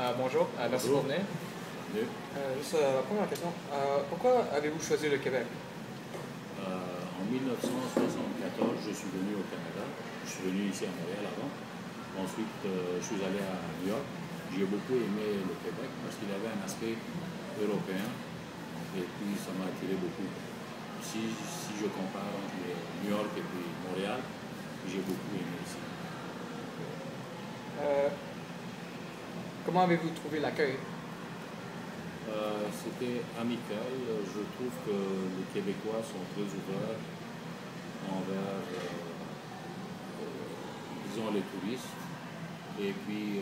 Bonjour, merci pour Bonjour. venir. Bienvenue. Juste la première question. Pourquoi avez-vous choisi le Québec? En 1974, je suis venu au Canada. Je suis venu ici à Montréal avant. Ensuite, je suis allé à New York. J'ai beaucoup aimé le Québec parce qu'il avait un aspect européen et puis ça m'a attiré beaucoup. Si je compare entre New York et puis Montréal, j'ai beaucoup aimé ici. Euh, Comment avez-vous trouvé l'accueil? C'était amical. Je trouve que les Québécois sont très ouverts envers, disons, les touristes. Et puis,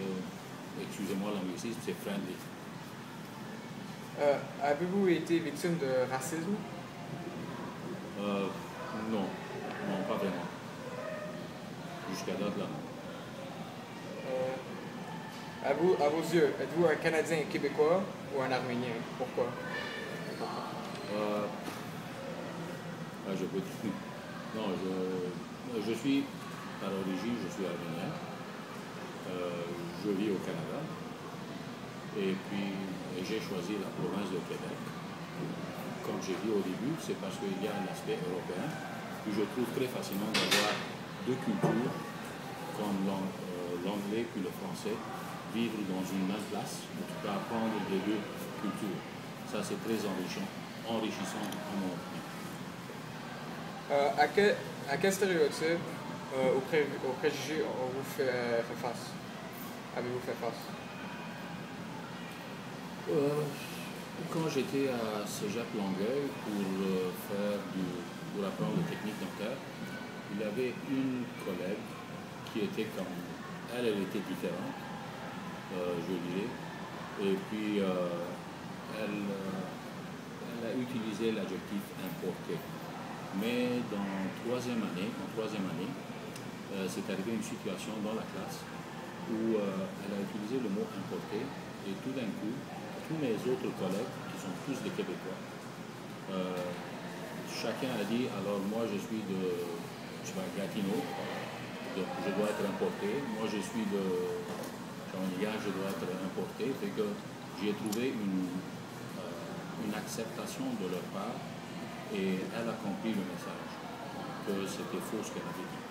excusez-moi l'anglicisme, c'est friendly. Avez-vous été victime de racisme? Euh, non, non, pas vraiment. Jusqu'à date, là, non. À vos yeux, êtes-vous un Canadien québécois ou un Arménien? Pourquoi? Euh, je peux dire. Non, je suis, par origine, je suis arménien. Je vis au Canada. Et puis, j'ai choisi la province de Québec. Comme j'ai dit au début, c'est parce qu'il y a un aspect européen. Puis je trouve très fascinant d'avoir deux cultures, comme l'anglais puis le français, vivre dans une même place, où tu peux apprendre les deux cultures. Ça, c'est très enrichissant à mon opinion. À quel stéréotype aux préjugés avez-vous fait face? Avez-vous fait face? Quand j'étais à Cégep Longueuil pour apprendre les techniques dentaires, il y avait une collègue qui était comme elle était différente, je dirais. Et puis elle a utilisé l'adjectif importé. Mais en troisième année, c'est arrivé une situation dans la classe où elle a utilisé le mot importé et tout d'un coup, tous mes autres collègues, qui sont tous des Québécois, chacun a dit, alors moi je suis de Gatineau, donc je dois être importé, moi je suis de Jean-Liard, je dois être importé, et que j'ai trouvé une acceptation de leur part et elle a compris le message, que c'était faux ce qu'elle avait dit.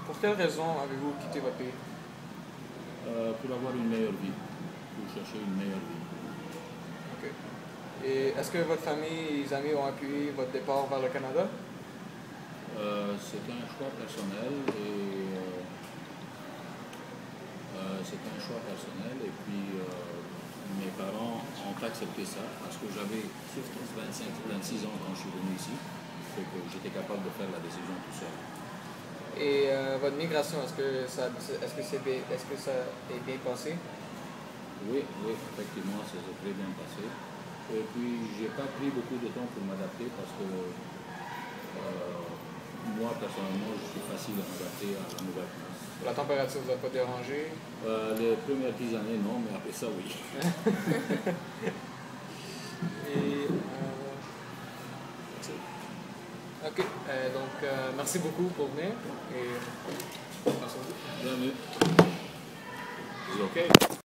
Pour quelle raison avez-vous quitté votre pays? Pour avoir une meilleure vie, pour chercher une meilleure vie. Ok. Et est-ce que votre famille et les amis ont appuyé votre départ vers le Canada? C'était un choix personnel et puis mes parents ont accepté ça parce que j'avais 25-26 ans quand je suis venu ici, et que j'étais capable de faire la décision tout seul. Et votre migration, est-ce que ça est bien passé? Oui, effectivement, ça s'est très bien passé. Et puis, j'ai pas pris beaucoup de temps pour m'adapter parce que moi, personnellement, je suis facile à m'adapter à la nouvelle place. La température vous a pas dérangé? Les premières 10 années, non, mais après ça, oui. Et, ok, donc merci beaucoup pour venir et merci beaucoup. Bienvenue. Is it okay?